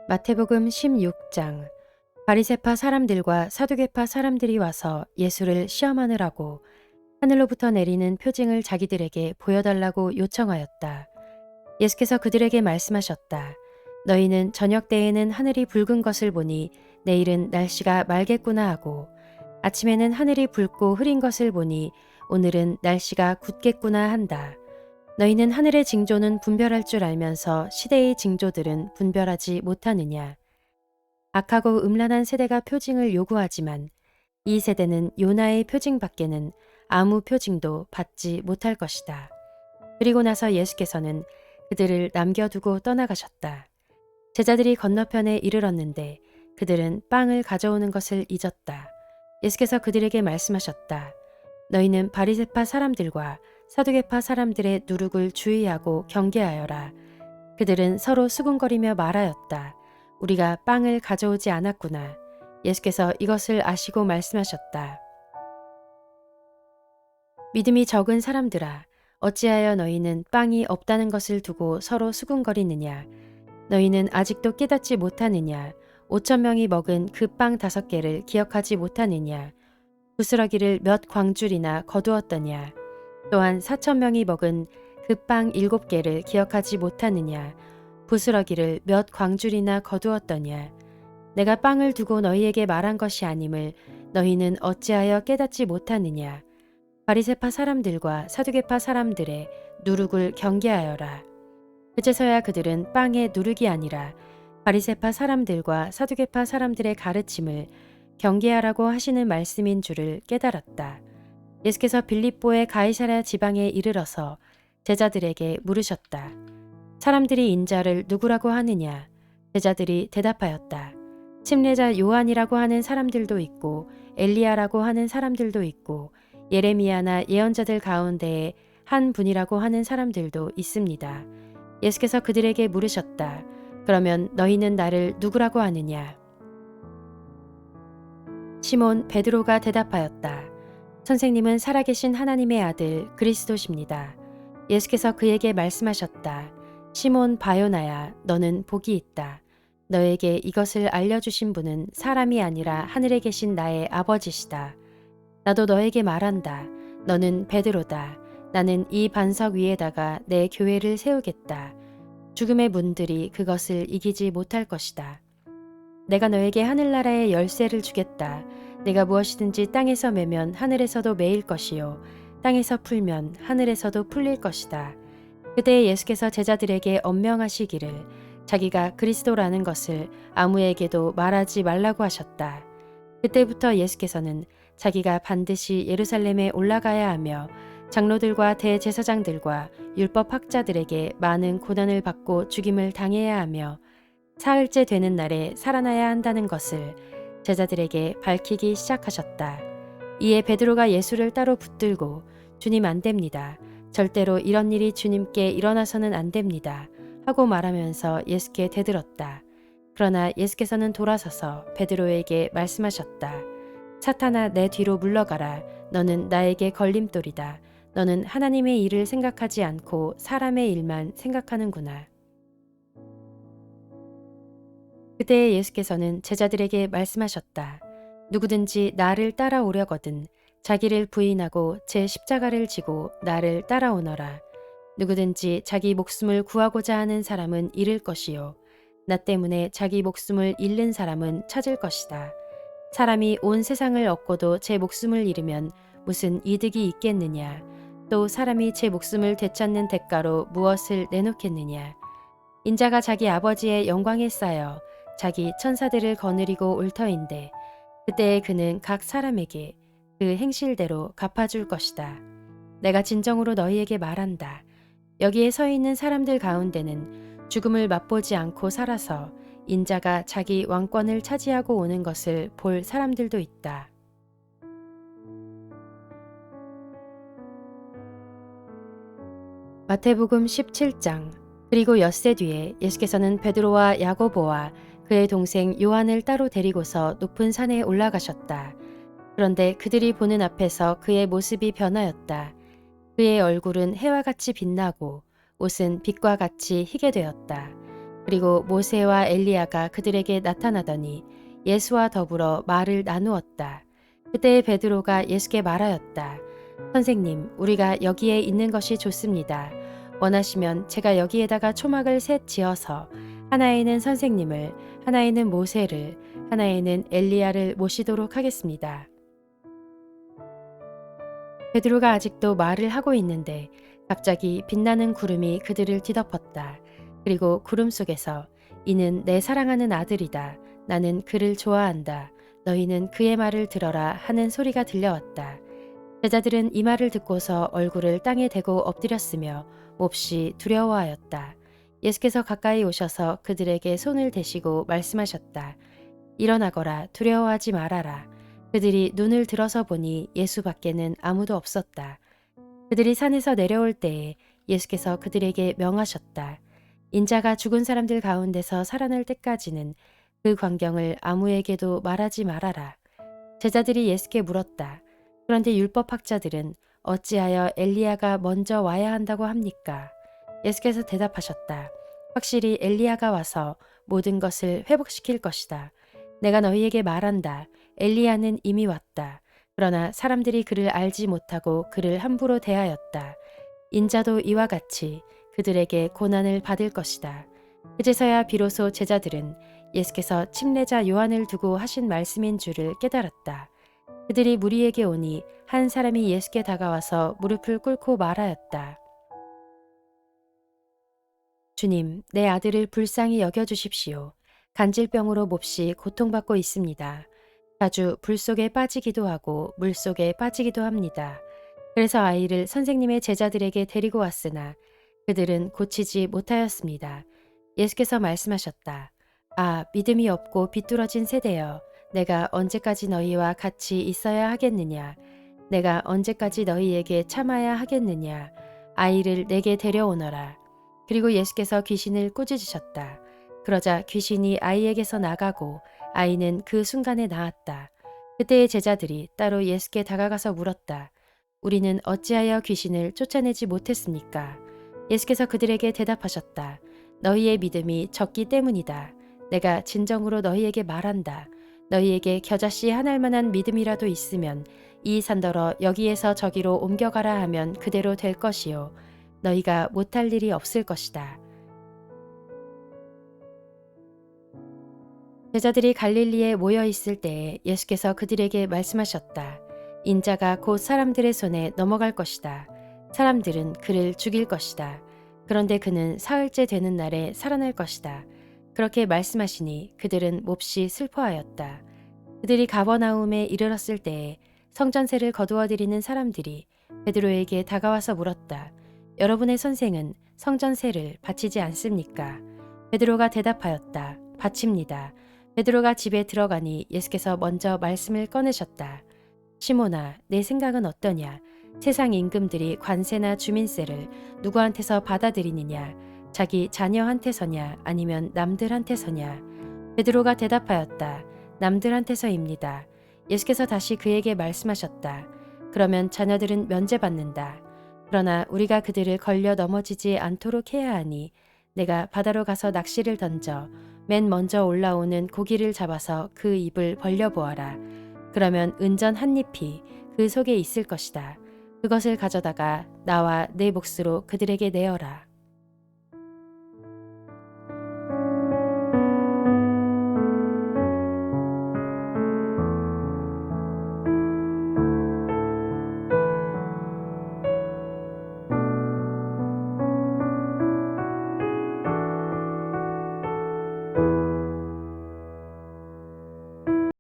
마태복음 16장. 바리새파 사람들과 사두개파 사람들이 와서 예수를 시험하느라고 하늘로부터 내리는 표징을 자기들에게 보여달라고 요청하였다. 예수께서 그들에게 말씀하셨다. 너희는 저녁 때에는 하늘이 붉은 것을 보니 내일은 날씨가 맑겠구나 하고, 아침에는 하늘이 붉고 흐린 것을 보니 오늘은 날씨가 굳겠구나 한다. 너희는 하늘의 징조는 분별할 줄 알면서 시대의 징조들은 분별하지 못하느냐. 악하고 음란한 세대가 표징을 요구하지만 이 세대는 요나의 표징밖에는 아무 표징도 받지 못할 것이다. 그리고 나서 예수께서는 그들을 남겨두고 떠나가셨다. 제자들이 건너편에 이르렀는데 그들은 빵을 가져오는 것을 잊었다. 예수께서 그들에게 말씀하셨다. 너희는 바리새파 사람들과 사두개파 사람들의 누룩을 주의하고 경계하여라. 그들은 서로 수군거리며 말하였다. 우리가 빵을 가져오지 않았구나. 예수께서 이것을 아시고 말씀하셨다. 믿음이 적은 사람들아, 어찌하여 너희는 빵이 없다는 것을 두고 서로 수군거리느냐. 너희는 아직도 깨닫지 못하느냐. 5,000명이 먹은 그 빵 5개를 기억하지 못하느냐. 부스러기를 몇 광줄이나 거두었더냐. 또한 4,000명이 먹은 그 빵 7개를 기억하지 못하느냐. 부스러기를 몇 광줄이나 거두었더냐. 내가 빵을 두고 너희에게 말한 것이 아님을 너희는 어찌하여 깨닫지 못하느냐. 바리새파 사람들과 사두개파 사람들의 누룩을 경계하여라. 그제서야 그들은 빵의 누룩이 아니라 바리새파 사람들과 사두개파 사람들의 가르침을 경계하라고 하시는 말씀인 줄을 깨달았다. 예수께서 빌립보의 가이사랴 지방에 이르러서 제자들에게 물으셨다. 사람들이 인자를 누구라고 하느냐? 제자들이 대답하였다. 침례자 요한이라고 하는 사람들도 있고 엘리야라고 하는 사람들도 있고 예레미야나 예언자들 가운데에 한 분이라고 하는 사람들도 있습니다. 예수께서 그들에게 물으셨다. 그러면 너희는 나를 누구라고 하느냐? 시몬 베드로가 대답하였다. 선생님은 살아계신 하나님의 아들 그리스도십니다. 예수께서 그에게 말씀하셨다. 시몬 바요나야, 너는 복이 있다. 너에게 이것을 알려주신 분은 사람이 아니라 하늘에 계신 나의 아버지시다. 나도 너에게 말한다. 너는 베드로다. 나는 이 반석 위에다가 내 교회를 세우겠다. 죽음의 문들이 그것을 이기지 못할 것이다. 내가 너에게 하늘나라의 열쇠를 주겠다. 내가 무엇이든지 땅에서 매면 하늘에서도 매일 것이요. 땅에서 풀면 하늘에서도 풀릴 것이다. 그때 예수께서 제자들에게 엄명하시기를 자기가 그리스도라는 것을 아무에게도 말하지 말라고 하셨다. 그때부터 예수께서는 자기가 반드시 예루살렘에 올라가야 하며 장로들과 대제사장들과 율법학자들에게 많은 고난을 받고 죽임을 당해야 하며 사흘째 되는 날에 살아나야 한다는 것을 제자들에게 밝히기 시작하셨다. 이에 베드로가 예수를 따로 붙들고 주님 안 됩니다. 절대로 이런 일이 주님께 일어나서는 안 됩니다. 하고 말하면서 예수께 대들었다. 그러나 예수께서는 돌아서서 베드로에게 말씀하셨다. 사탄아, 내 뒤로 물러가라. 너는 나에게 걸림돌이다. 너는 하나님의 일을 생각하지 않고 사람의 일만 생각하는구나. 그때 예수께서는 제자들에게 말씀하셨다. 누구든지 나를 따라오려거든 자기를 부인하고 제 십자가를 지고 나를 따라오너라. 누구든지 자기 목숨을 구하고자 하는 사람은 잃을 것이요. 나 때문에 자기 목숨을 잃는 사람은 찾을 것이다. 사람이 온 세상을 얻고도 제 목숨을 잃으면 무슨 이득이 있겠느냐. 또 사람이 제 목숨을 되찾는 대가로 무엇을 내놓겠느냐. 인자가 자기 아버지의 영광에 쌓여 자기 천사들을 거느리고 올 터인데 그때에 그는 각 사람에게 그 행실대로 갚아줄 것이다. 내가 진정으로 너희에게 말한다. 여기에 서 있는 사람들 가운데는 죽음을 맛보지 않고 살아서 인자가 자기 왕권을 차지하고 오는 것을 볼 사람들도 있다. 마태복음 17장. 그리고 엿새 뒤에 예수께서는 베드로와 야고보와 그의 동생 요한을 따로 데리고서 높은 산에 올라가셨다. 그런데 그들이 보는 앞에서 그의 모습이 변하였다. 그의 얼굴은 해와 같이 빛나고 옷은 빛과 같이 희게 되었다. 그리고 모세와 엘리야가 그들에게 나타나더니 예수와 더불어 말을 나누었다. 그때 베드로가 예수께 말하였다. 선생님, 우리가 여기에 있는 것이 좋습니다. 원하시면 제가 여기에다가 초막을 셋 지어서 하나에는 선생님을, 하나에는 모세를, 하나에는 엘리야를 모시도록 하겠습니다. 베드로가 아직도 말을 하고 있는데 갑자기 빛나는 구름이 그들을 뒤덮었다. 그리고 구름 속에서 이는 내 사랑하는 아들이다. 나는 그를 좋아한다. 너희는 그의 말을 들어라 하는 소리가 들려왔다. 제자들은 이 말을 듣고서 얼굴을 땅에 대고 엎드렸으며 몹시 두려워하였다. 예수께서 가까이 오셔서 그들에게 손을 대시고 말씀하셨다. 일어나거라, 두려워하지 말아라. 그들이 눈을 들어서 보니 예수밖에는 아무도 없었다. 그들이 산에서 내려올 때에 예수께서 그들에게 명하셨다. 인자가 죽은 사람들 가운데서 살아날 때까지는 그 광경을 아무에게도 말하지 말아라. 제자들이 예수께 물었다. 그런데 율법학자들은 어찌하여 엘리야가 먼저 와야 한다고 합니까? 예수께서 대답하셨다. 확실히 엘리야가 와서 모든 것을 회복시킬 것이다. 내가 너희에게 말한다. 엘리야는 이미 왔다. 그러나 사람들이 그를 알지 못하고 그를 함부로 대하였다. 인자도 이와 같이 그들에게 고난을 받을 것이다. 그제서야 비로소 제자들은 예수께서 침례자 요한을 두고 하신 말씀인 줄을 깨달았다. 그들이 무리에게 오니 한 사람이 예수께 다가와서 무릎을 꿇고 말하였다. 주님, 내 아들을 불쌍히 여겨주십시오. 간질병으로 몹시 고통받고 있습니다. 자주 불 속에 빠지기도 하고 물 속에 빠지기도 합니다. 그래서 아이를 선생님의 제자들에게 데리고 왔으나 그들은 고치지 못하였습니다. 예수께서 말씀하셨다. 아, 믿음이 없고 비뚤어진 세대여, 내가 언제까지 너희와 같이 있어야 하겠느냐? 내가 언제까지 너희에게 참아야 하겠느냐? 아이를 내게 데려오너라. 그리고 예수께서 귀신을 꾸짖으셨다. 그러자 귀신이 아이에게서 나가고 아이는 그 순간에 나았다. 그때의 제자들이 따로 예수께 다가가서 물었다. 우리는 어찌하여 귀신을 쫓아내지 못했습니까? 예수께서 그들에게 대답하셨다. 너희의 믿음이 적기 때문이다. 내가 진정으로 너희에게 말한다. 너희에게 겨자씨 한 알만한 믿음이라도 있으면 이 산더러 여기에서 저기로 옮겨가라 하면 그대로 될 것이요. 너희가 못할 일이 없을 것이다. 제자들이 갈릴리에 모여 있을 때에 예수께서 그들에게 말씀하셨다. 인자가 곧 사람들의 손에 넘어갈 것이다. 사람들은 그를 죽일 것이다. 그런데 그는 사흘째 되는 날에 살아날 것이다. 그렇게 말씀하시니 그들은 몹시 슬퍼하였다. 그들이 가버나움에 이르렀을 때에 성전세를 거두어 드리는 사람들이 베드로에게 다가와서 물었다. 여러분의 선생은 성전세를 바치지 않습니까? 베드로가 대답하였다. 바칩니다. 베드로가 집에 들어가니 예수께서 먼저 말씀을 꺼내셨다. 시몬아, 내 생각은 어떠냐? 세상 임금들이 관세나 주민세를 누구한테서 받아들이느냐? 자기 자녀한테서냐? 아니면 남들한테서냐? 베드로가 대답하였다. 남들한테서입니다. 예수께서 다시 그에게 말씀하셨다. 그러면 자녀들은 면제받는다. 그러나 우리가 그들을 걸려 넘어지지 않도록 해야 하니 내가 바다로 가서 낚시를 던져 맨 먼저 올라오는 고기를 잡아서 그 입을 벌려보아라. 그러면 은전 한 잎이 그 속에 있을 것이다. 그것을 가져다가 나와 내 몫으로 그들에게 내어라.